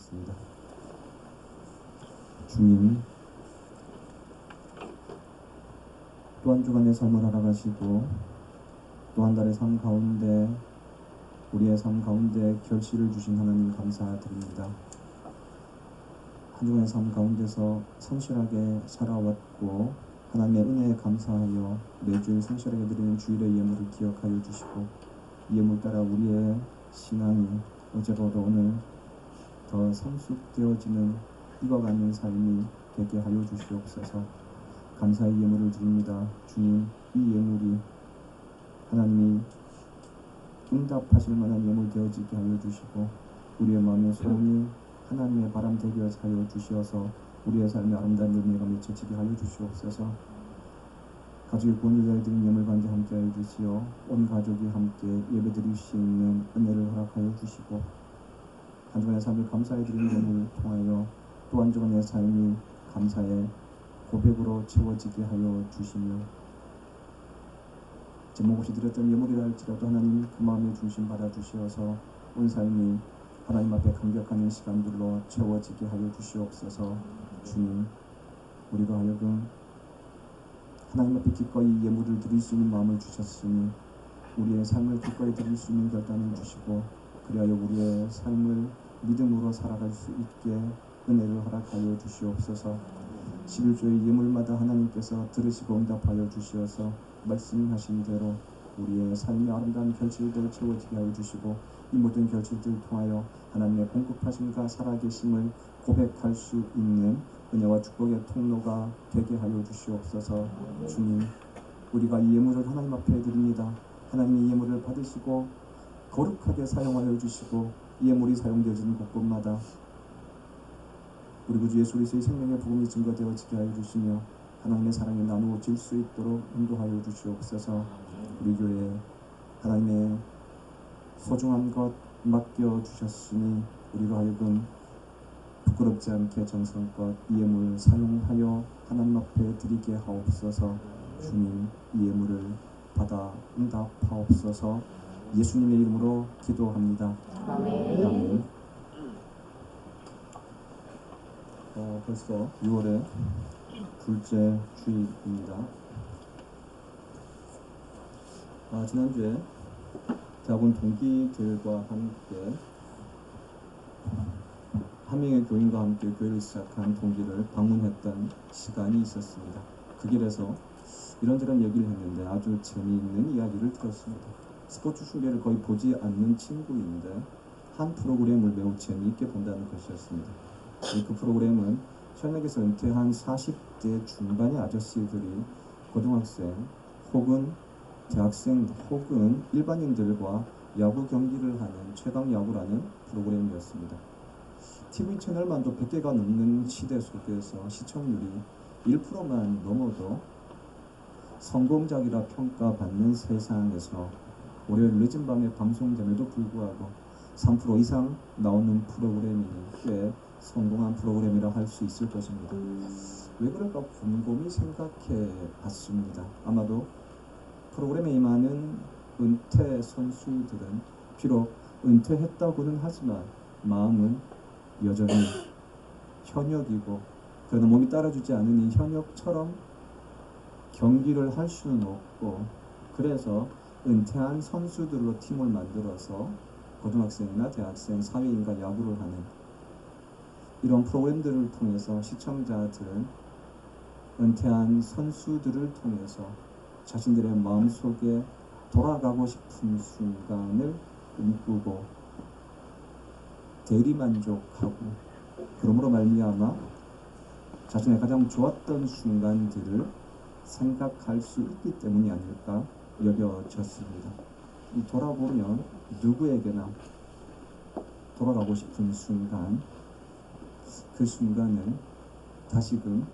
기도하겠습니다. 주님, 또 한 주간의 삶을 알아가시고 또 한 달의 삶 가운데 우리의 삶 가운데 결실을 주신 하나님 감사드립니다. 한 주간의 삶 가운데서 성실하게 살아왔고 하나님의 은혜에 감사하여 매주일 성실하게 드리는 주일의 예물을 기억하여 주시고 이 예물 따라 우리의 신앙이 어제보다 오늘 더 성숙되어지는 익어가는 삶이 되게 하여 주시옵소서. 감사의 예물을 드립니다. 주님, 이 예물이 하나님이 응답하실 만한 예물 되어지게 하여 주시고 우리의 마음의 소원이 하나님의 바람 되게 하여 주시어서 우리의 삶의 아름다운 열매가 맺혀지게 하여 주시옵소서. 가족의 구원을 드린 예물 관계 함께 하여 주시어 온 가족이 함께 예배 드릴 수 있는 은혜를 허락하여 주시고 한 주간의 삶을 감사해 드리는 예물을 통하여 또 한 주간의 삶이 감사의 고백으로 채워지게 하여 주시며 제목 없이 드렸던 예물이라 할지라도 하나님 그 마음의 중심 받아주시어서 온 삶이 하나님 앞에 감격하는 시간들로 채워지게 하여 주시옵소서. 주님, 우리가 하여금 하나님 앞에 기꺼이 예물을 드릴 수 있는 마음을 주셨으니 우리의 삶을 기꺼이 드릴 수 있는 결단을 주시고 그리하여 우리의 삶을 믿음으로 살아갈 수 있게 은혜를 허락하여 주시옵소서. 11조의 예물마다 하나님께서 들으시고 응답하여 주시어서 말씀하신 대로 우리의 삶의 아름다운 결실들을 채워지게 하여 주시고 이 모든 결실들을 통하여 하나님의 공급하심과 살아계심을 고백할 수 있는 은혜와 축복의 통로가 되게 하여 주시옵소서. 주님, 우리가 이 예물을 하나님 앞에 드립니다. 하나님이 이 예물을 받으시고 거룩하게 사용하여 주시고 이 예물이 사용되어지는 곳곳마다 우리 구주 예수 그리스도의 생명의 복음이 증거되어지게 하여 주시며 하나님의 사랑이 나누어질 수 있도록 인도하여 주시옵소서. 우리 교회에 하나님의 소중한 것 맡겨주셨으니 우리가 하여금 부끄럽지 않게 정성껏 이 예물 사용하여 하나님 앞에 드리게 하옵소서. 주님, 이 예물을 받아 응답하옵소서. 예수님의 이름으로 기도합니다. 아멘. 아멘. 벌써 6월의 둘째 주일입니다. 지난주에 대학원 동기들과 함께 한 명의 교인과 함께 교회를 시작한 동기를 방문했던 시간이 있었습니다. 그 길에서 이런저런 얘기를 했는데 아주 재미있는 이야기를 들었습니다. 스포츠 중계를 거의 보지 않는 친구인데 한 프로그램을 매우 재미있게 본다는 것이었습니다. 그 프로그램은 현역에서 은퇴한 40대 중반의 아저씨들이 고등학생 혹은 대학생 혹은 일반인들과 야구 경기를 하는 최강 야구라는 프로그램이었습니다. TV 채널만도 100개가 넘는 시대 속에서 시청률이 1%만 넘어도 성공작이라 평가받는 세상에서 월요일 늦은 밤에 방송됨에도 불구하고 3% 이상 나오는 프로그램이니 꽤 성공한 프로그램이라 할 수 있을 것입니다. 왜 그럴까 곰곰이 생각해 봤습니다. 아마도 프로그램에 임하는 은퇴 선수들은 비록 은퇴했다고는 하지만 마음은 여전히 현역이고 그러나 몸이 따라주지 않은 이 현역처럼 경기를 할 수는 없고 그래서 은퇴한 선수들로 팀을 만들어서 고등학생이나 대학생, 사회인과 야구를 하는 이런 프로그램들을 통해서 시청자들은 은퇴한 선수들을 통해서 자신들의 마음속에 돌아가고 싶은 순간을 꿈꾸고 대리만족하고 그러므로 말미암아 자신의 가장 좋았던 순간들을 생각할 수 있기 때문이 아닐까 여겨졌습니다. 돌아보면 누구에게나 돌아가고 싶은 순간, 그 순간을 다시금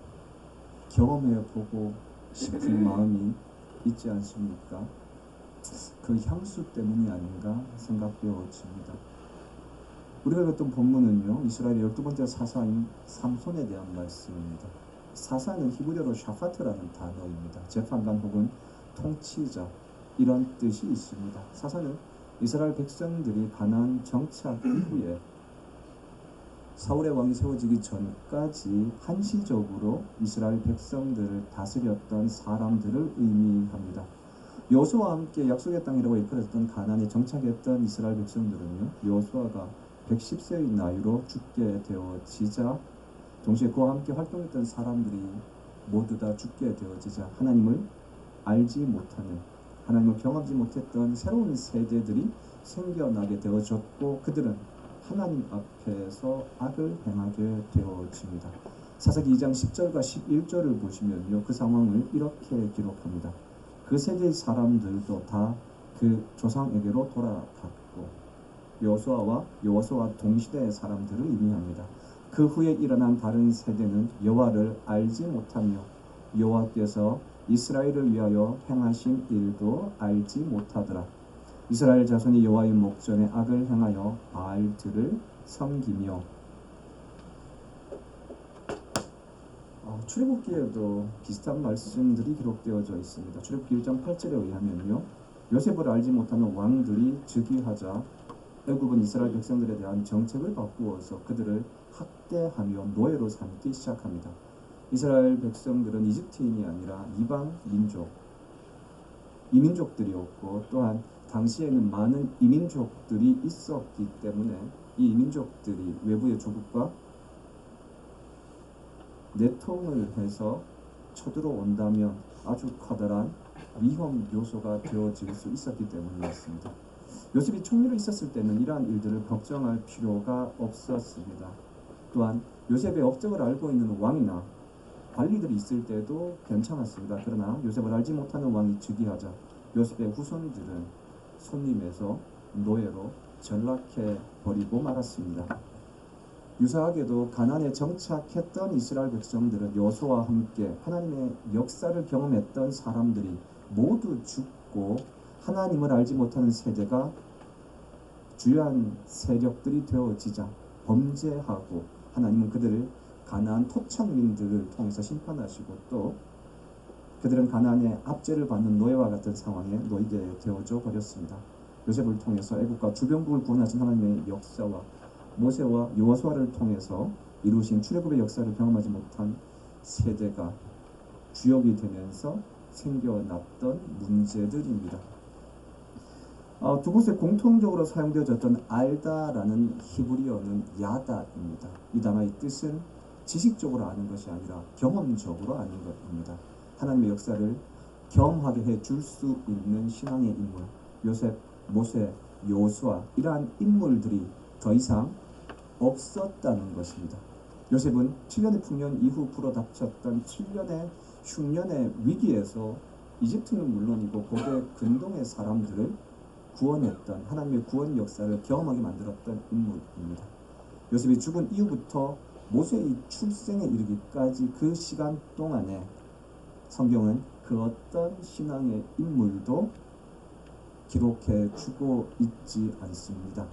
경험해보고 싶은 마음이 있지 않습니까? 그 향수 때문이 아닌가 생각되어집니다. 우리가 읽었던 본문은요, 이스라엘의 12번째 사사인 삼손에 대한 말씀입니다. 사사는 히브리어로 샤파트라는 단어입니다. 재판관 혹은 통치자 이런 뜻이 있습니다. 사사는 이스라엘 백성들이 가나안 정착 이후에 사울의 왕이 세워지기 전까지 한시적으로 이스라엘 백성들을 다스렸던 사람들을 의미합니다. 여호수아와 함께 약속의 땅이라고 일컬었던 가나안에 정착했던 이스라엘 백성들은요, 여호수아가 110세의 나이로 죽게 되어지자, 동시에 그와 함께 활동했던 사람들이 모두 다 죽게 되어지자 하나님을 알지 못하는, 하나님을 경험하지 못했던 새로운 세대들이 생겨나게 되어졌고, 그들은 하나님 앞에서 악을 행하게 되어집니다. 사사기 2장 10절과 11절을 보시면요, 그 상황을 이렇게 기록합니다. 그 세대의 사람들도 다 그 조상에게로 돌아갔고, 여호수아와 여호수아 동시대의 사람들을 의미합니다. 그 후에 일어난 다른 세대는 여호와를 알지 못하며 여호와께서 이스라엘을 위하여 행하신 일도 알지 못하더라. 이스라엘 자손이 여호와의 목전에 악을 행하여 바알들을 섬기며. 출애굽기에도 비슷한 말씀들이 기록되어져 있습니다. 출애굽기 1장 8절에 의하면요, 요셉을 알지 못하는 왕들이 즉위하자 애굽은 이스라엘 백성들에 대한 정책을 바꾸어서 그들을 학대하며 노예로 삼기 시작합니다. 이스라엘 백성들은 이집트인이 아니라 이방 민족, 이민족들이었고, 또한 당시에는 많은 이민족들이 있었기 때문에 이 이민족들이 외부의 조국과 내통을 해서 쳐들어온다면 아주 커다란 위험 요소가 되어질 수 있었기 때문이었습니다. 요셉이 총리로 있었을 때는 이러한 일들을 걱정할 필요가 없었습니다. 또한 요셉의 업적을 알고 있는 왕이나 관리들이 있을 때도 괜찮았습니다. 그러나 요셉을 알지 못하는 왕이 즉위하자 요셉의 후손들은 손님에서 노예로 전락해 버리고 말았습니다. 유사하게도 가나안에 정착했던 이스라엘 백성들은 여호수아와 함께 하나님의 역사를 경험했던 사람들이 모두 죽고, 하나님을 알지 못하는 세대가 주요한 세력들이 되어지자 범죄하고, 하나님은 그들을 가나안 토착민들을 통해서 심판하시고, 또 그들은 가나안의 압제를 받는 노예와 같은 상황에 놓이게 되어져 버렸습니다. 요셉을 통해서 애국과 주변국을 구원하신 하나님의 역사와 모세와 여호수아를 통해서 이루신 출애굽의 역사를 경험하지 못한 세대가 주역이 되면서 생겨났던 문제들입니다. 두 곳에 공통적으로 사용되어졌던 알다라는 히브리어는 야다입니다. 이 단어의 뜻은 지식적으로 아는 것이 아니라 경험적으로 아는 것입니다. 하나님의 역사를 경험하게 해줄 수 있는 신앙의 인물, 요셉, 모세, 여호수아, 이러한 인물들이 더 이상 없었다는 것입니다. 요셉은 7년의 풍년 이후 불어닥쳤던 7년의 흉년의 위기에서 이집트는 물론이고 고대 근동의 사람들을 구원했던, 하나님의 구원 역사를 경험하게 만들었던 인물입니다. 요셉이 죽은 이후부터 모세의 출생에 이르기까지 그 시간 동안에 성경은 그 어떤 신앙의 인물도 기록해 주고 있지 않습니다.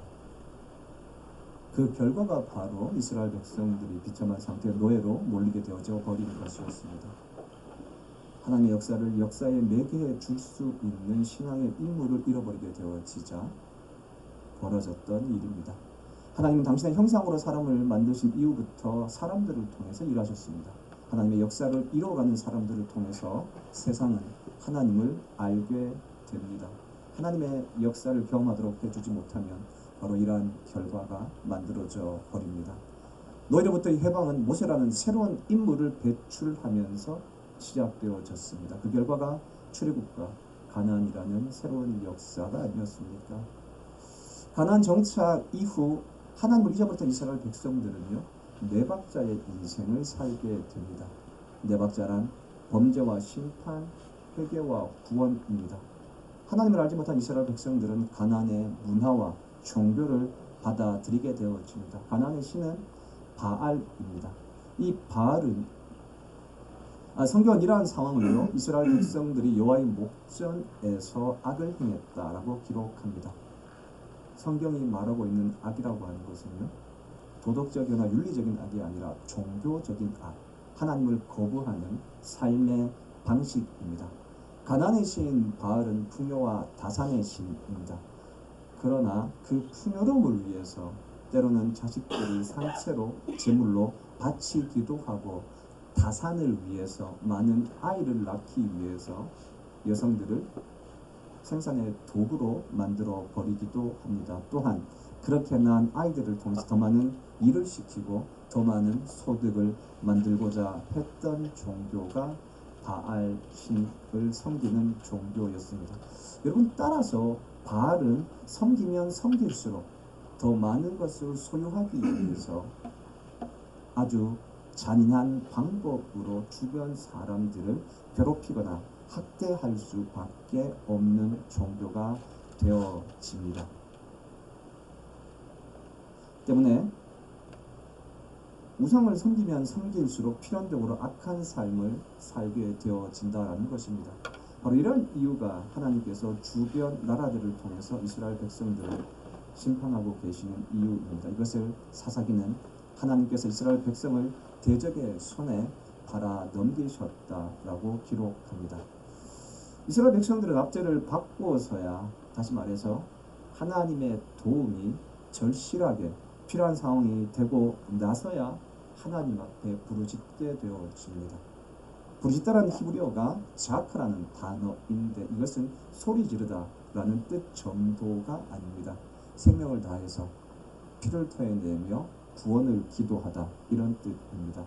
그 결과가 바로 이스라엘 백성들이 비참한 상태의 노예로 몰리게 되어져 버린 것이었습니다. 하나님의 역사를 역사에 매개해 줄 수 있는 신앙의 인물을 잃어버리게 되어지자 벌어졌던 일입니다. 하나님은 당신의 형상으로 사람을 만드신 이후부터 사람들을 통해서 일하셨습니다. 하나님의 역사를 이뤄가는 사람들을 통해서 세상은 하나님을 알게 됩니다. 하나님의 역사를 경험하도록 해주지 못하면 바로 이러한 결과가 만들어져 버립니다. 노예로부터의 해방은 모세라는 새로운 인물을 배출하면서 시작되어졌습니다. 그 결과가 출애굽과 가나안이라는 새로운 역사가 아니었습니까? 가나안 정착 이후 하나님을 잊어버렸던 이스라엘 백성들은요, 네 박자의 인생을 살게 됩니다. 네 박자란 범죄와 심판, 회개와 구원입니다. 하나님을 알지 못한 이스라엘 백성들은 가나안의 문화와 종교를 받아들이게 되어집니다. 가나안의 신은 바알입니다. 이 바알은 성경은 이러한 상황을요, 이스라엘 백성들이 여호와의 목전에서 악을 행했다라고 기록합니다. 성경이 말하고 있는 악이라고 하는 것은요, 도덕적이나 윤리적인 악이 아니라 종교적인 악, 하나님을 거부하는 삶의 방식입니다. 가나안의 신 바알은 풍요와 다산의 신입니다. 그러나 그 풍요로움을 위해서 때로는 자식들을 산채로 제물로 바치기도 하고 다산을 위해서 많은 아이를 낳기 위해서 여성들을 생산의 도구로 만들어 버리기도 합니다. 또한 그렇게 낳은 아이들을 통해서 더 많은 일을 시키고 더 많은 소득을 만들고자 했던 종교가 바알 신을 섬기는 종교였습니다. 여러분, 따라서 바알은 섬기면 섬길수록 더 많은 것을 소유하기 위해서 아주 잔인한 방법으로 주변 사람들을 괴롭히거나 학대할 수밖에 없는 종교가 되어집니다. 때문에 우상을 섬기면 섬길수록 필연적으로 악한 삶을 살게 되어진다라는 것입니다. 바로 이런 이유가 하나님께서 주변 나라들을 통해서 이스라엘 백성들을 심판하고 계시는 이유입니다. 이것을 사사기는 하나님께서 이스라엘 백성을 대적의 손에 팔아 넘기셨다라고 기록합니다. 이스라엘 백성들은 압제를 받고서야, 다시 말해서 하나님의 도움이 절실하게 필요한 상황이 되고 나서야 하나님 앞에 부르짖게 되어집니다. 부르짖다라는 히브리어가 자크라는 단어인데 이것은 소리 지르다라는 뜻 정도가 아닙니다. 생명을 다해서 피를 토해내며 구원을 기도하다, 이런 뜻입니다.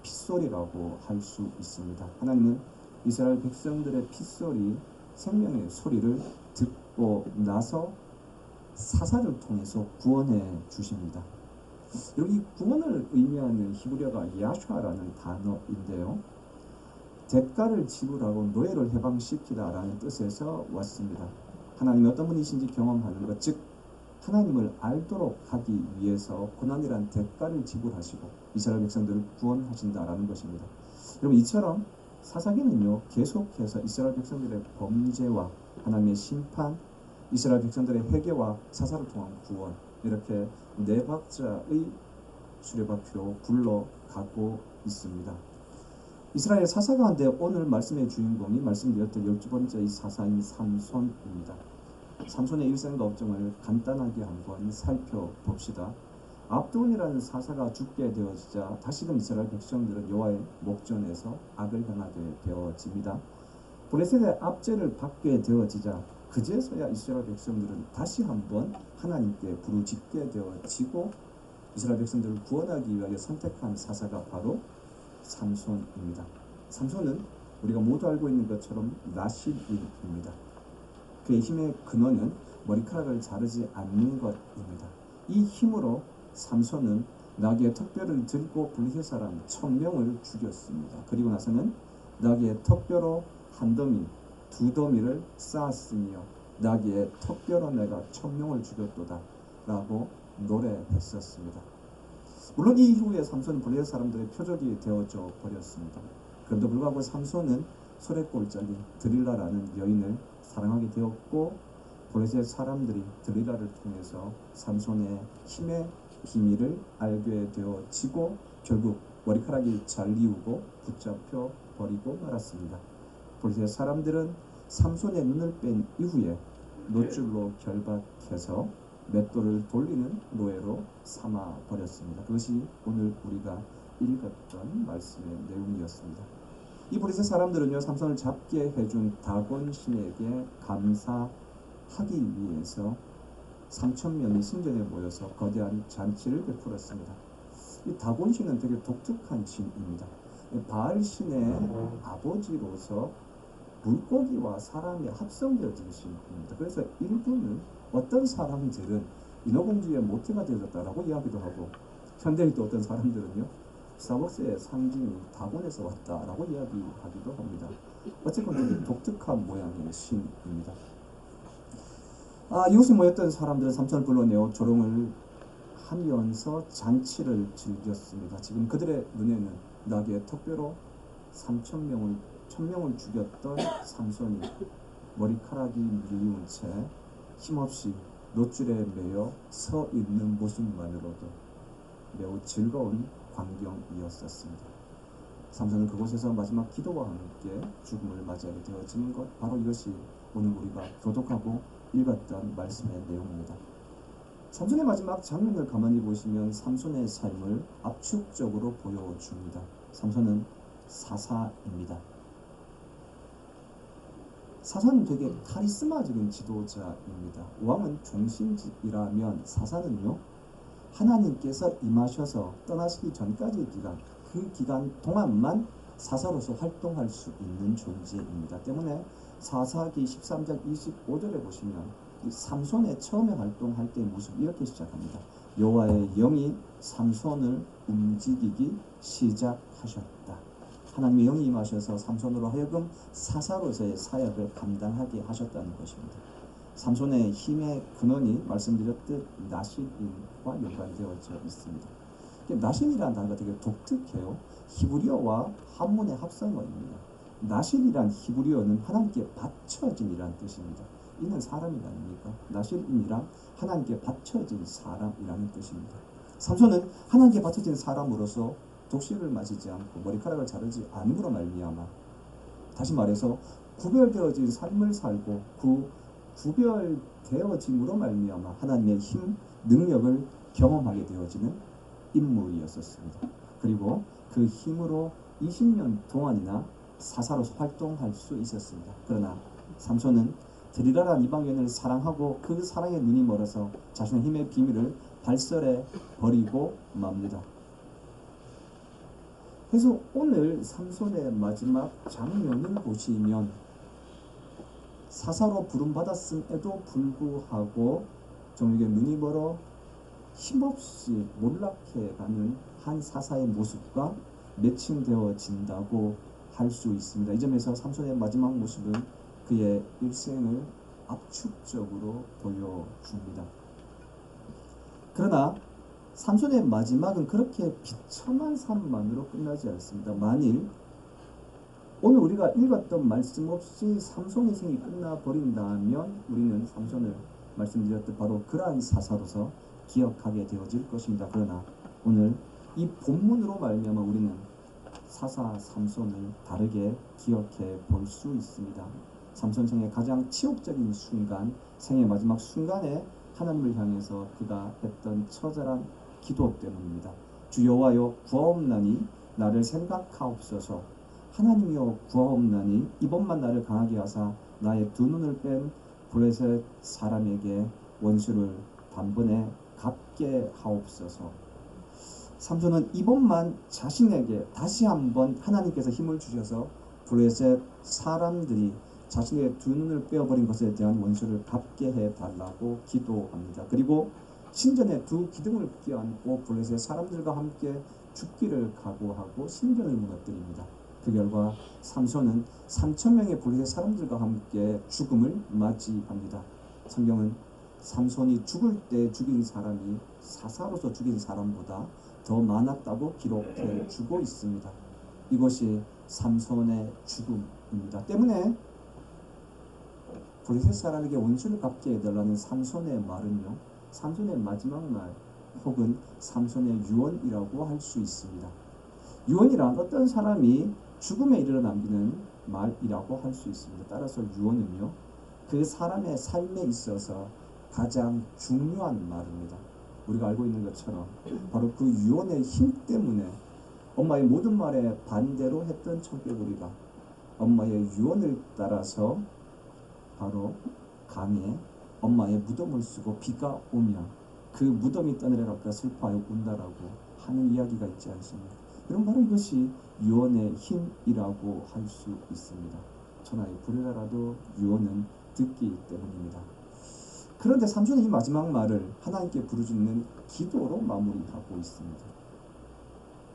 핏소리라고 할 수 있습니다. 하나님은 이스라엘 백성들의 핏소리, 생명의 소리를 듣고 나서 사사를 통해서 구원해 주십니다. 여기 구원을 의미하는 히브리어가 야샤라는 단어인데요, 대가를 지불하고 노예를 해방시키다라는 뜻에서 왔습니다. 하나님이 어떤 분이신지 경험하는 것, 즉 하나님을 알도록 하기 위해서 고난이란 대가를 지불하시고 이스라엘 백성들을 구원하신다라는 것입니다. 여러분, 이처럼 사사기는요, 계속해서 이스라엘 백성들의 범죄와 하나님의 심판, 이스라엘 백성들의 회개와 사사를 통한 구원, 이렇게 네 박자의 수레바퀴로 굴러가고 있습니다. 이스라엘 사사 가운데 오늘 말씀의 주인공이 말씀드렸던 12번째 사사인 삼손입니다. 삼손의 일생과 업적을 간단하게 한번 살펴봅시다. 압돈이라는 사사가 죽게 되어지자 다시금 이스라엘 백성들은 여호와의 목전에서 악을 행하게 되어집니다. 블레셋의 압제를 받게 되어지자 그제서야 이스라엘 백성들은 다시 한번 하나님께 부르짖게 되어지고 이스라엘 백성들을 구원하기 위하여 선택한 사사가 바로 삼손입니다. 삼손은 우리가 모두 알고 있는 것처럼 나실인입니다. 그의 힘의 근원은 머리카락을 자르지 않는 것입니다. 이 힘으로 삼손은 나귀의 턱뼈를 들고 블레셋 사람 1000명을 죽였습니다. 그리고 나서는 나귀의 턱뼈로 한 더미, 두 더미를 쌓았으며 나귀의 턱뼈로 내가 1000명을 죽였도다 라고 노래했었습니다. 물론 이 이후에 삼손은 블레셋 사람들의 표적이 되어져 버렸습니다. 그럼에도 불구하고 삼손은 소래골짜기 드릴라라는 여인을 사랑하게 되었고 블레셋 사람들이 드릴라를 통해서 삼손의 힘의 비밀을 알게 되어지고 결국 머리카락이 잘리우고 붙잡혀 버리고 말았습니다. 블레셋 사람들은 삼손의 눈을 뺀 이후에 노줄로 결박해서 맷돌을 돌리는 노예로 삼아 버렸습니다. 그것이 오늘 우리가 읽었던 말씀의 내용이었습니다. 이 블레셋 사람들은요, 삼손을 잡게 해준 다곤 신에게 감사하기 위해서 3000명이 성전에 모여서 거대한 잔치를 베풀었습니다. 이 다곤 신은 되게 독특한 신입니다. 바알 신의 아버지로서 물고기와 사람이 합성되어진 신입니다. 그래서 일부는 어떤 사람들은 인어공주의 모태가 되어졌다라고 이야기도 하고, 현대의 또 어떤 사람들은요, 스타벅스의 상징이 다곤에서 왔다라고 이야기하기도 합니다. 어쨌건 되게 독특한 모양의 신입니다. 이곳에 모였던 사람들은 삼손을 불러내어 조롱을 하면서 잔치를 즐겼습니다. 지금 그들의 눈에는 나귀의 턱뼈로 1000명을 죽였던 삼손이 머리카락이 밀리운 채 힘없이 노줄에 매여 서 있는 모습만으로도 매우 즐거운 광경이었었습니다. 삼손은 그곳에서 마지막 기도와 함께 죽음을 맞이하게 되어지는 것, 바로 이것이 오늘 우리가 교독하고 읽었던 말씀의 내용입니다. 삼손의 마지막 장면을 가만히 보시면 삼손의 삶을 압축적으로 보여줍니다. 삼손은 사사입니다. 사사는 되게 카리스마적인 지도자입니다. 왕은 종신이라면 사사는요, 하나님께서 임하셔서 떠나시기 전까지의 기간, 그 기간 동안만 사사로서 활동할 수 있는 존재입니다. 때문에 사사기 13장 25절에 보시면 이 삼손의 처음에 활동할 때의 모습 이렇게 시작합니다. 여호와의 영이 삼손을 움직이기 시작하셨다. 하나님의 영이 임하셔서 삼손으로 하여금 사사로서의 사역을 감당하게 하셨다는 것입니다. 삼손의 힘의 근원이 말씀드렸듯 나실인과 연관되어져 있습니다. 나실이라는 단어가 되게 독특해요. 히브리어와 한문의 합성어입니다. 나실이란 히브리어는 하나님께 바쳐짐이라는 뜻입니다. 이는 사람이 아닙니까? 나실인이란 하나님께 바쳐진 사람이라는 뜻입니다. 삼손은 하나님께 바쳐진 사람으로서 독시를 마시지 않고 머리카락을 자르지 않음으로 말미암아, 다시 말해서 구별되어진 삶을 살고 구별되어짐으로 말미암아 하나님의 힘, 능력을 경험하게 되어지는 인물이었습니다. 그리고 그 힘으로 20년 동안이나 사사로서 활동할 수 있었습니다. 그러나 삼손은 드리라라는 이방인을 사랑하고 그 사랑에 눈이 멀어서 자신의 힘의 비밀을 발설해 버리고 맙니다. 그래서 오늘 삼손의 마지막 장면을 보시면 사사로 부름받았음에도 불구하고 종에게 눈이 멀어 힘없이 몰락해가는 한 사사의 모습과 매칭되어진다고 할 수 있습니다. 이 점에서 삼손의 마지막 모습은 그의 일생을 압축적으로 보여줍니다. 그러나 삼손의 마지막은 그렇게 비참한 삶만으로 끝나지 않습니다. 만일 오늘 우리가 읽었던 말씀 없이 삼손의 생이 끝나버린다면 우리는 삼손을 말씀드렸듯 바로 그러한 사사로서 기억하게 되어질 것입니다. 그러나 오늘 이 본문으로 말미암아 우리는 사사 삼손을 다르게 기억해 볼 수 있습니다. 삼손 생의 가장 치욕적인 순간, 생의 마지막 순간에 하나님을 향해서 그가 했던 처절한 기도 때문입니다. 주 여호와여 구하옵나니 나를 생각하옵소서. 하나님이여 구하옵나니 이번만 나를 강하게 하사 나의 두 눈을 뺀 블레셋 사람에게 원수를 단번에 갚게 하옵소서. 삼손은 이번만 자신에게 다시 한번 하나님께서 힘을 주셔서 블레셋 사람들이 자신의 두 눈을 빼어버린 것에 대한 원수를 갚게 해달라고 기도합니다. 그리고 신전에 두 기둥을 끼얹고 블레셋 사람들과 함께 죽기를 각오하고 신전을 무너뜨립니다. 그 결과 삼손은 3,000명의 블레셋 사람들과 함께 죽음을 맞이합니다. 성경은 삼손이 죽을 때 죽인 사람이 사사로서 죽인 사람보다 더 많았다고 기록해 주고 있습니다. 이것이 삼손의 죽음입니다. 때문에 블레셋 사람에게 원수를 갚게 해달라는 삼손의 말은요, 삼손의 마지막 말 혹은 삼손의 유언이라고 할 수 있습니다. 유언이란 어떤 사람이 죽음에 이르러 남기는 말이라고 할 수 있습니다. 따라서 유언은요, 그 사람의 삶에 있어서 가장 중요한 말입니다. 우리가 알고 있는 것처럼 바로 그 유언의 힘 때문에 엄마의 모든 말에 반대로 했던 청개구리가 엄마의 유언을 따라서 바로 강에 엄마의 무덤을 쓰고 비가 오면 그 무덤이 떠내려갈까 슬퍼하여 운다라고 하는 이야기가 있지 않습니까? 그럼 바로 이것이 유언의 힘이라고 할 수 있습니다. 천하의 불이라도 유언은 듣기 때문입니다. 그런데 삼손은 이 마지막 말을 하나님께 부르짖는 기도로 마무리하고 있습니다.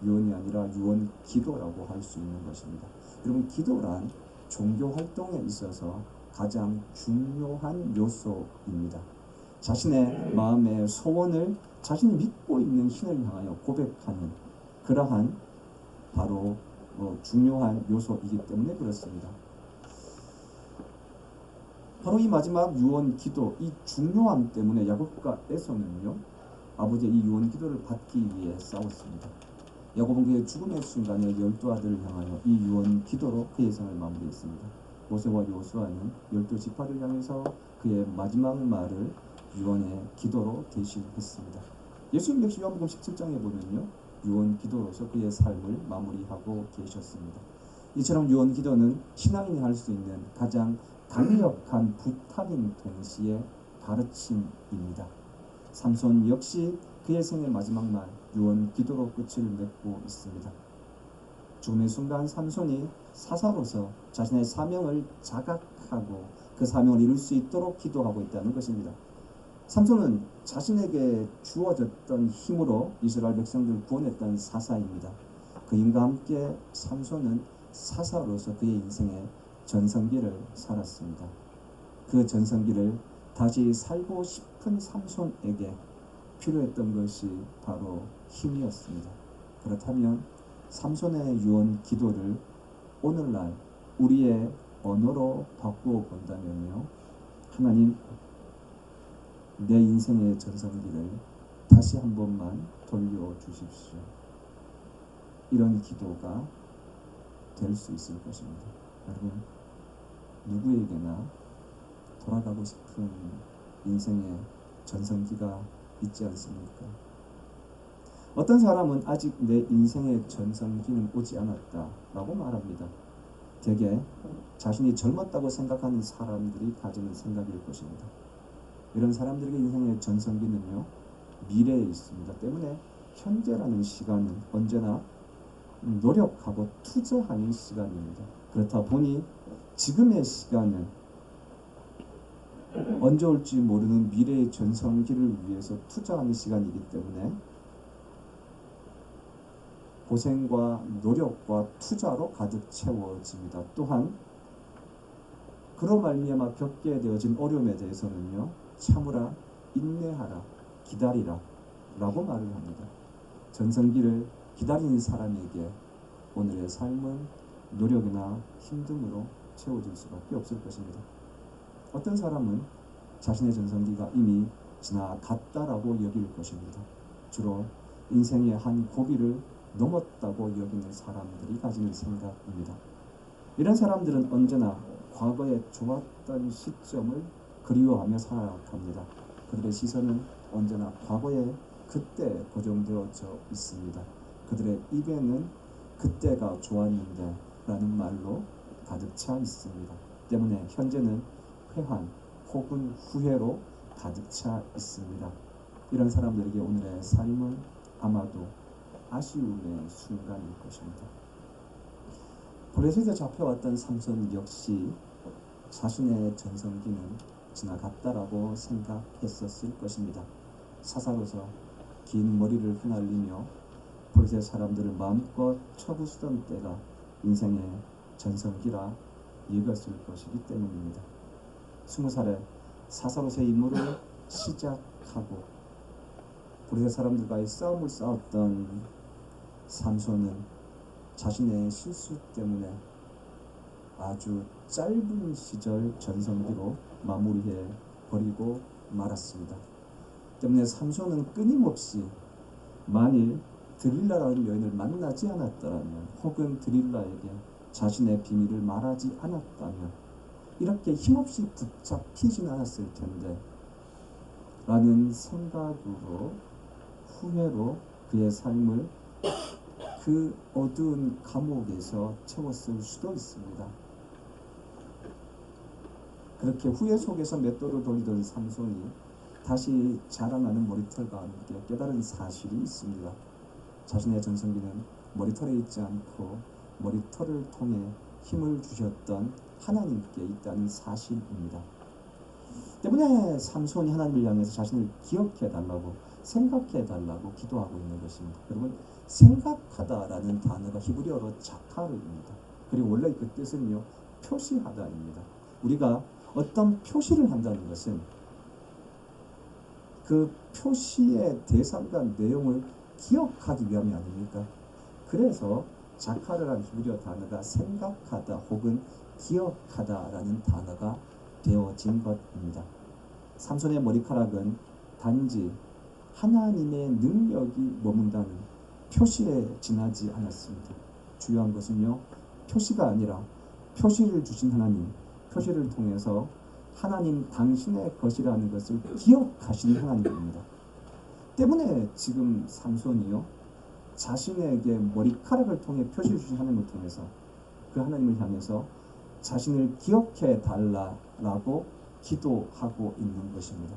유언이 아니라 유언 기도라고 할 수 있는 것입니다. 여러분, 기도란 종교 활동에 있어서 가장 중요한 요소입니다. 자신의 마음의 소원을 자신이 믿고 있는 신을 향하여 고백하는 그러한 바로 중요한 요소이기 때문에 그렇습니다. 바로 이 마지막 유언 기도, 이 중요함 때문에 야곱과 에서는요, 아버지의 이 유언 기도를 받기 위해 싸웠습니다. 야곱은 그의 죽음의 순간에 12아들을 향하여 이 유언 기도로 그의 생을 마무리했습니다. 모세와 여호수아는 12지파를 향해서 그의 마지막 말을 유언의 기도로 대신했습니다. 예수님 역시 요한복음 17장에 보면요, 유언 기도로서 그의 삶을 마무리하고 계셨습니다. 이처럼 유언 기도는 신앙인이 할 수 있는 가장 강력한 부탁인 동시에 가르침입니다. 삼손 역시 그의 생의 마지막 날 유언 기도로 끝을 맺고 있습니다. 죽음의 순간 삼손이 사사로서 자신의 사명을 자각하고 그 사명을 이룰 수 있도록 기도하고 있다는 것입니다. 삼손은 자신에게 주어졌던 힘으로 이스라엘 백성들을 구원했던 사사입니다. 그 힘과 함께 삼손은 사사로서 그의 인생의 전성기를 살았습니다. 그 전성기를 다시 살고 싶은 삼손에게 필요했던 것이 바로 힘이었습니다. 그렇다면 삼손의 유언 기도를 오늘날 우리의 언어로 바꾸어 본다면요, 하나님, 내 인생의 전성기를 다시 한 번만 돌려주십시오. 이런 기도가 될 수 있을 것입니다. 여러분, 누구에게나 돌아가고 싶은 인생의 전성기가 있지 않습니까? 어떤 사람은 아직 내 인생의 전성기는 오지 않았다라고 말합니다. 대개 자신이 젊었다고 생각하는 사람들이 가지는 생각일 것입니다. 이런 사람들에게 인생의 전성기는요, 미래에 있습니다. 때문에 현재라는 시간은 언제나 노력하고 투자하는 시간입니다. 그렇다 보니 지금의 시간은 언제 올지 모르는 미래의 전성기를 위해서 투자하는 시간이기 때문에 고생과 노력과 투자로 가득 채워집니다. 또한 그로 말미암아 겪게 되어진 어려움에 대해서는요, 참으라, 인내하라, 기다리라 라고 말을 합니다. 전성기를 기다리는 사람에게 오늘의 삶은 노력이나 힘듦으로 채워질 수밖에 없을 것입니다. 어떤 사람은 자신의 전성기가 이미 지나갔다라고 여길 것입니다. 주로 인생의 한 고비를 넘었다고 여기는 사람들이 가지는 생각입니다. 이런 사람들은 언제나 과거에 좋았던 시점을 그리워하며 살아갑니다. 그들의 시선은 언제나 과거에 그때 고정되어져 있습니다. 그들의 입에는 그때가 좋았는데 라는 말로 가득 차 있습니다. 때문에 현재는 회한 혹은 후회로 가득 차 있습니다. 이런 사람들에게 오늘의 삶은 아마도 아쉬움의 순간일 것입니다. 블레셋에 잡혀왔던 삼손 역시 자신의 전성기는 지나갔다라고 생각했었을 것입니다. 사사로서 긴 머리를 휘날리며 블레셋 사람들을 마음껏 쳐부수던 때가 인생의 전성기라 여겼을 것이기 때문입니다. 20살에 사사로서의 임무를 시작하고 블레셋 사람들과의 싸움을 싸웠던 삼손은 자신의 실수 때문에 아주 짧은 시절 전성기로 마무리해 버리고 말았습니다. 때문에 삼손은 끊임없이 만일 드릴라라는 여인을 만나지 않았더라면, 혹은 드릴라에게 자신의 비밀을 말하지 않았다면 이렇게 힘없이 붙잡히진 않았을 텐데 라는 생각으로, 후회로 그의 삶을 그 어두운 감옥에서 채웠을 수도 있습니다. 그렇게 후회 속에서 맷돌을 돌리던 삼손이 다시 자라나는 머리털과 함께 깨달은 사실이 있습니다. 자신의 전성기는 머리털에 있지 않고 머리털을 통해 힘을 주셨던 하나님께 있다는 사실입니다. 때문에 삼손이 하나님을 향해서 자신을 기억해달라고, 생각해달라고 기도하고 있는 것입니다. 여러분, 생각하다라는 단어가 히브리어로 자카르입니다. 그리고 원래 그 뜻은요, 표시하다입니다. 우리가 어떤 표시를 한다는 것은 그 표시의 대상과 내용을 기억하기 위함이 아닙니까? 그래서 자카르라는 히브리어 단어가 생각하다 혹은 기억하다라는 단어가 되어진 것입니다. 삼손의 머리카락은 단지 하나님의 능력이 머문다는 표시에 지나지 않았습니다. 중요한 것은요, 표시가 아니라 표시를 주신 하나님, 표시를 통해서 하나님 당신의 것이라는 것을 기억하시는 하나님입니다. 때문에 지금 삼손이요 자신에게 머리카락을 통해 표시해 주신 하나님을 통해서 그 하나님을 향해서 자신을 기억해 달라라고 기도하고 있는 것입니다.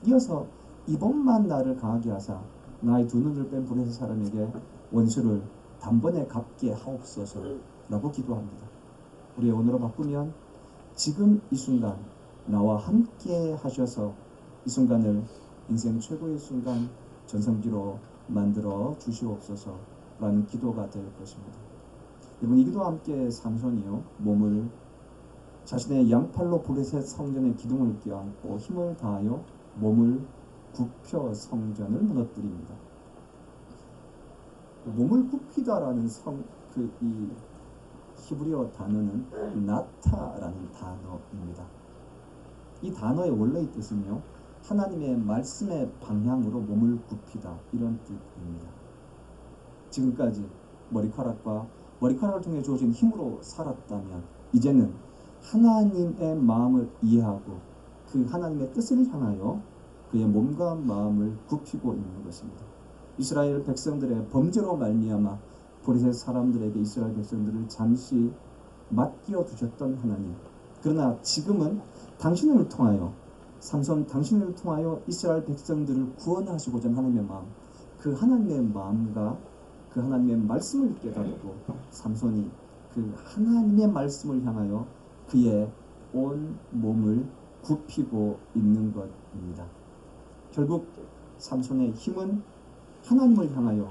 이어서 이번만 나를 강하게 하사 나의 두 눈을 뺀 블레셋 사람에게 원수를 단번에 갚게 하옵소서라고 기도합니다. 우리의 언어로 바꾸면 지금 이 순간 나와 함께 하셔서 이 순간을 인생 최고의 순간 전성기로 만들어 주시옵소서라는 기도가 될 것입니다. 여러분, 이 기도와 함께 삼손이요 몸을 자신의 양팔로 블레셋 성전의 기둥을 껴안고 힘을 다하여 몸을 굽혀 성전을 무너뜨립니다. 몸을 굽히다라는 이 히브리어 단어는 나타라는 단어입니다. 이 단어의 원래의 뜻은요 하나님의 말씀의 방향으로 몸을 굽히다 이런 뜻입니다. 지금까지 머리카락을 통해 주어진 힘으로 살았다면 이제는 하나님의 마음을 이해하고 그 하나님의 뜻을 향하여 그의 몸과 마음을 굽히고 있는 것입니다. 이스라엘 백성들의 범죄로 말미암아 블레셋 사람들에게 이스라엘 백성들을 잠시 맡겨 두셨던 하나님, 그러나 지금은 당신을 통하여 삼손 당신을 통하여 이스라엘 백성들을 구원하시고자 하는 하나님의 마음, 그 하나님의 마음과 그 하나님의 말씀을 깨닫고 삼손이 그 하나님의 말씀을 향하여 그의 온 몸을 굽히고 있는 것입니다. 결국 삼손의 힘은 하나님을 향하여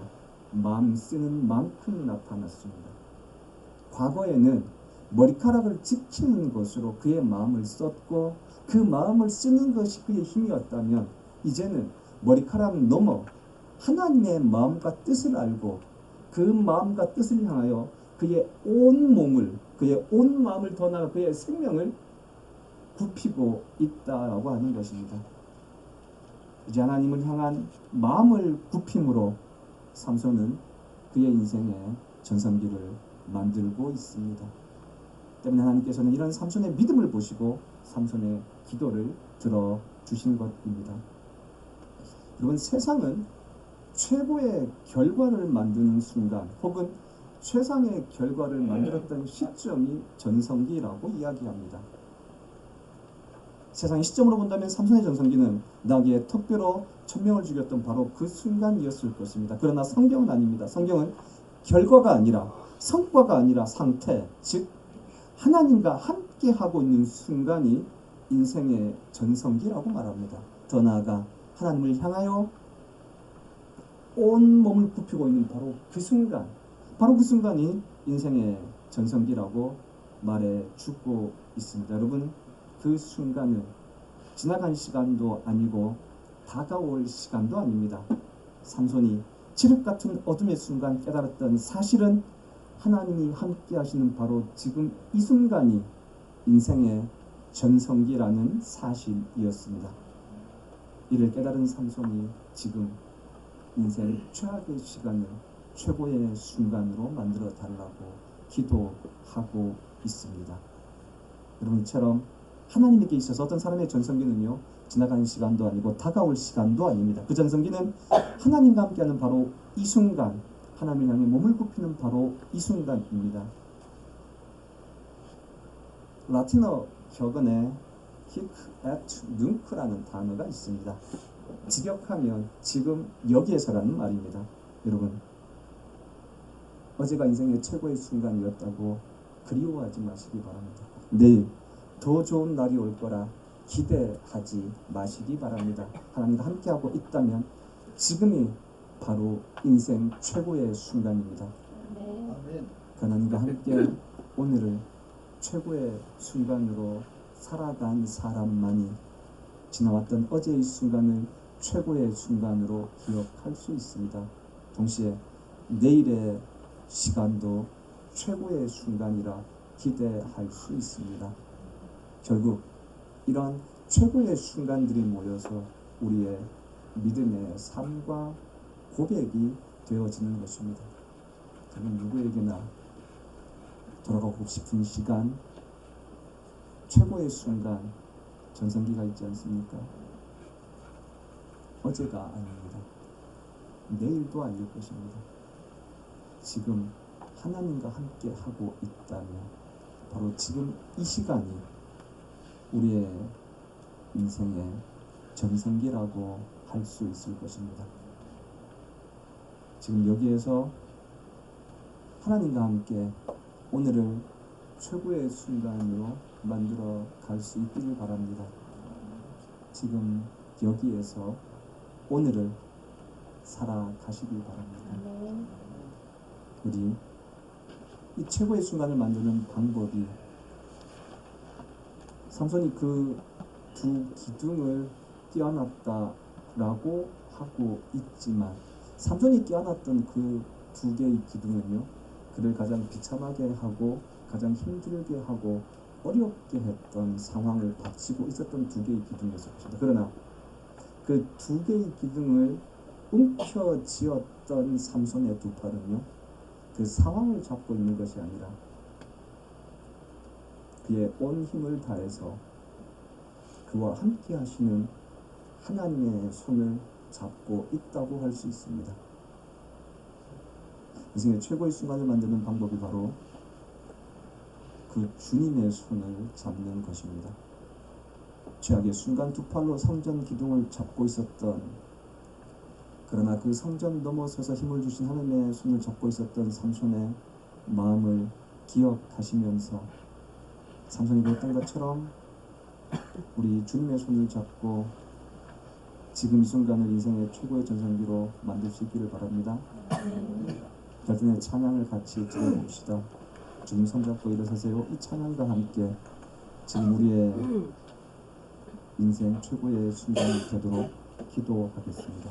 마음 쓰는 만큼 나타났습니다. 과거에는 머리카락을 지키는 것으로 그의 마음을 썼고 그 마음을 쓰는 것이 그의 힘이었다면 이제는 머리카락 넘어 하나님의 마음과 뜻을 알고 그 마음과 뜻을 향하여 그의 온 몸을, 그의 온 마음을 더 나아가 그의 생명을 굽히고 있다라고 하는 것입니다. 이제 하나님을 향한 마음을 굽힘으로 삼손은 그의 인생의 전성기를 만들고 있습니다. 때문에 하나님께서는 이런 삼손의 믿음을 보시고 삼손의 기도를 들어주신 것입니다. 여러분, 세상은 최고의 결과를 만드는 순간 혹은 최상의 결과를 만들었던 시점이 전성기라고 이야기합니다. 세상의 시점으로 본다면 삼손의 전성기는 나귀의 턱뼈로 1000명을 죽였던 바로 그 순간이었을 것입니다. 그러나 성경은 아닙니다. 성경은 결과가 아니라 성과가 아니라 상태, 즉 하나님과 함께 하고 있는 순간이 인생의 전성기라고 말합니다. 더 나아가 하나님을 향하여 온 몸을 굽히고 있는 바로 그 순간, 바로 그 순간이 인생의 전성기라고 말해주고 있습니다. 여러분, 그 순간은 지나간 시간도 아니고 다가올 시간도 아닙니다. 삼손이 칠흑 같은 어둠의 순간 깨달았던 사실은 하나님이 함께 하시는 바로 지금 이 순간이 인생의 전성기라는 사실이었습니다. 이를 깨달은 삼손이 지금 인생 최악의 시간을 최고의 순간으로 만들어 달라고 기도하고 있습니다. 여러분, 이처럼 하나님에게 있어서 어떤 사람의 전성기는요 지나가는 시간도 아니고 다가올 시간도 아닙니다. 그 전성기는 하나님과 함께하는 바로 이 순간, 하나님을 향해 몸을 굽히는 바로 이 순간입니다. 라틴어 격언에 hic et nunc라는 단어가 있습니다. 직역하면 지금 여기에서라는 말입니다. 여러분, 어제가 인생의 최고의 순간이었다고 그리워하지 마시기 바랍니다. 내일 더 좋은 날이 올 거라 기대하지 마시기 바랍니다. 하나님과 함께하고 있다면 지금이 바로 인생 최고의 순간입니다. 하나님과 함께 오늘을 최고의 순간으로 살아간 사람만이 지나왔던 어제의 순간을 최고의 순간으로 기억할 수 있습니다. 동시에 내일의 시간도 최고의 순간이라 기대할 수 있습니다. 결국 이런 최고의 순간들이 모여서 우리의 믿음의 삶과 고백이 되어지는 것입니다. 저는 누구에게나 돌아가고 싶은 시간, 최고의 순간, 전성기가 있지 않습니까? 어제가 아닙니다. 내일도 아닐 것입니다. 지금 하나님과 함께 하고 있다면 바로 지금 이 시간이 우리의 인생의 전성기라고 할 수 있을 것입니다. 지금 여기에서 하나님과 함께 오늘을 최고의 순간으로 만들어 갈 수 있기를 바랍니다. 지금 여기에서 오늘을 살아가시길 바랍니다. 우리 이 최고의 순간을 만드는 방법이 삼손이 그 두 기둥을 띄어놨다라고 하고 있지만 삼손이 띄어놨던 그 두 개의 기둥은요, 그를 가장 비참하게 하고 가장 힘들게 하고 어렵게 했던 상황을 닥치고 있었던 두 개의 기둥이었습니다. 그러나 그 두 개의 기둥을 움켜쥐었던 삼손의 두 팔은요, 그 상황을 잡고 있는 것이 아니라 그의 온 힘을 다해서 그와 함께 하시는 하나님의 손을 잡고 있다고 할 수 있습니다. 인생의 최고의 순간을 만드는 방법이 바로 그 주님의 손을 잡는 것입니다. 최악의 순간 두 팔로 성전 기둥을 잡고 있었던, 그러나 그 성전 넘어서서 힘을 주신 하나님의 손을 잡고 있었던 삼손의 마음을 기억하시면서 삼손이 그랬던 것처럼 우리 주님의 손을 잡고 지금 이 순간을 인생의 최고의 전성기로 만들 수 있기를 바랍니다. 결전의 찬양을 같이 들어봅시다. 주님 손잡고 일어서세요. 이 찬양과 함께 지금 우리의 인생 최고의 순간이 되도록 기도하겠습니다.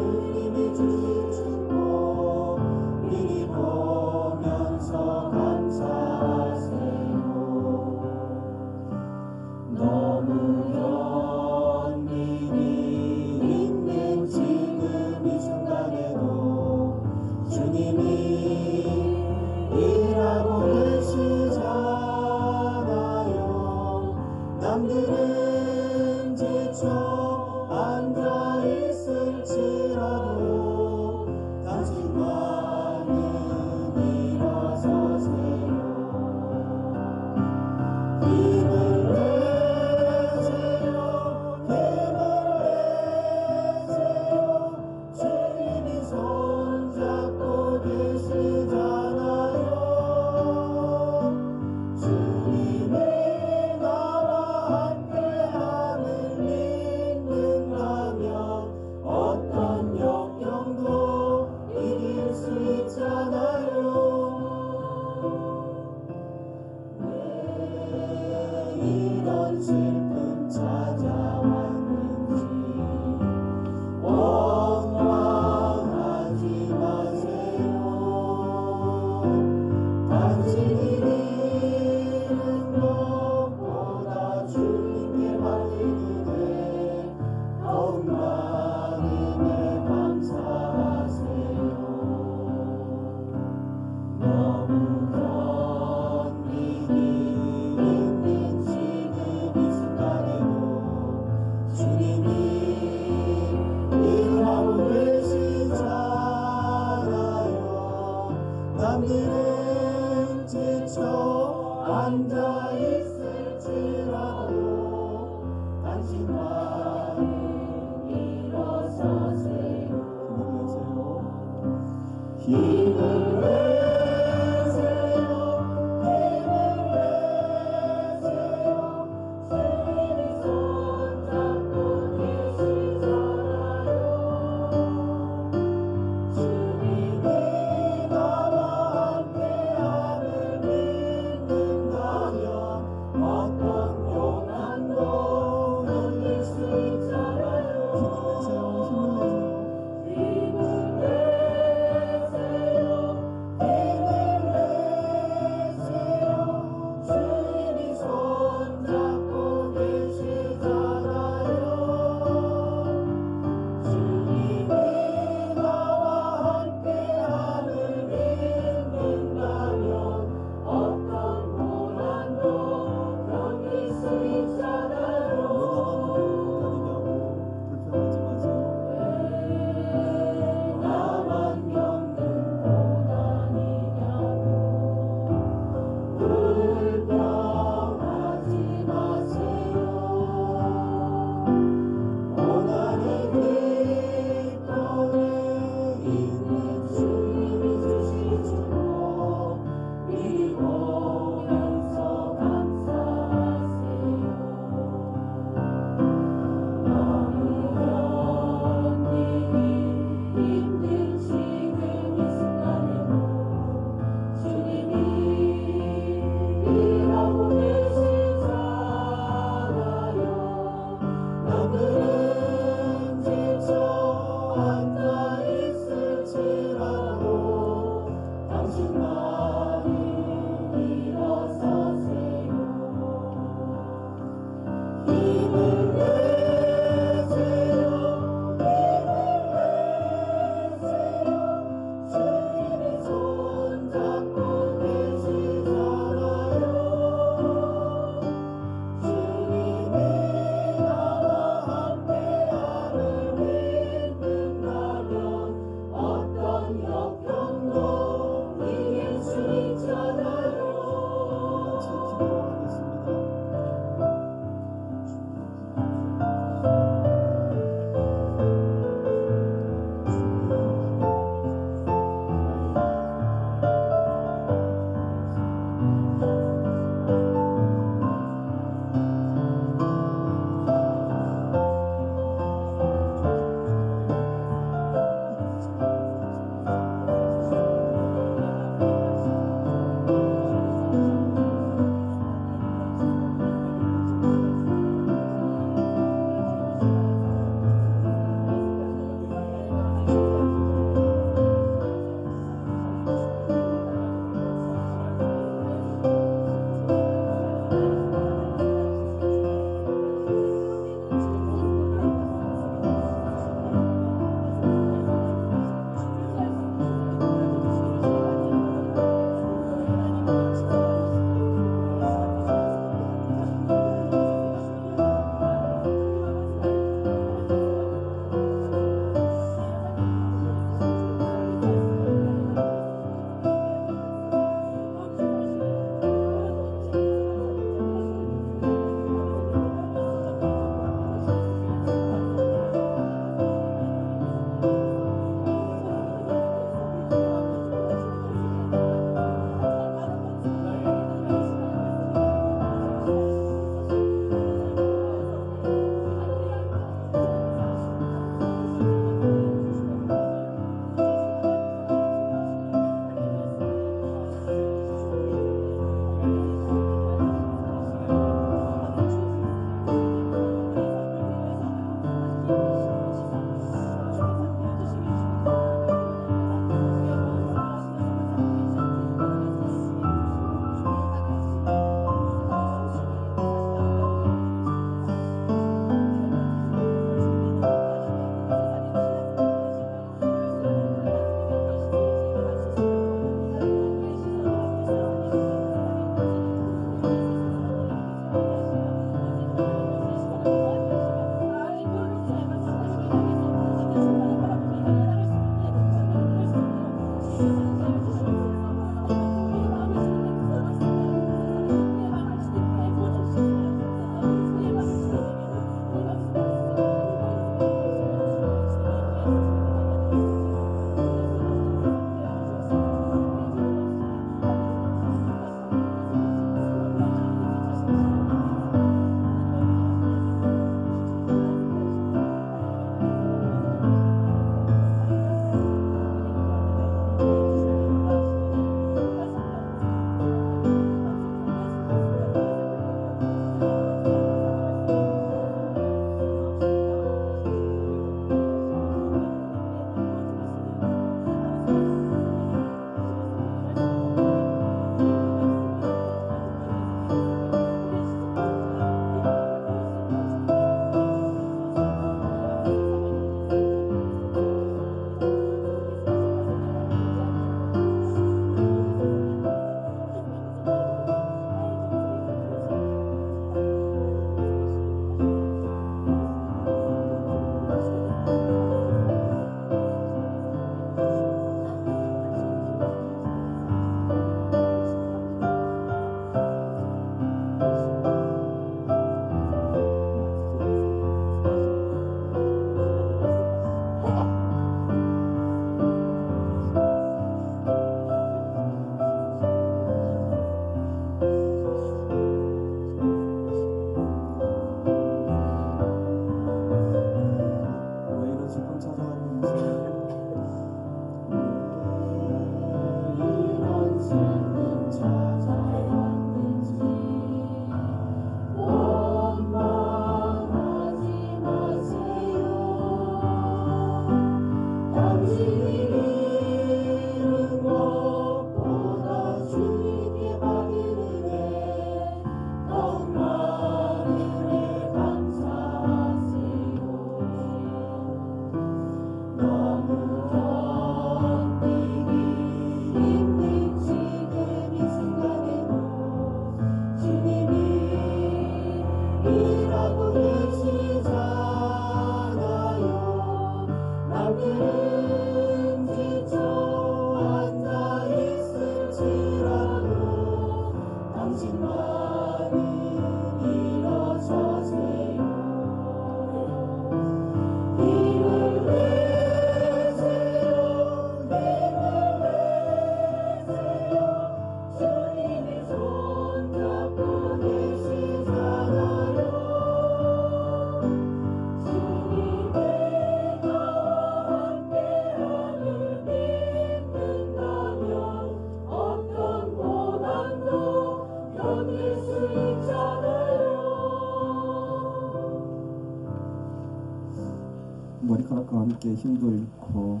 머리카락과 함께 힘도 잃고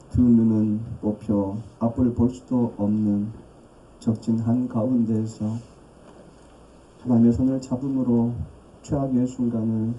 두 눈은 뽑혀 앞을 볼 수도 없는 적진 한가운데에서 하나님의 손을 잡음으로 최악의 순간을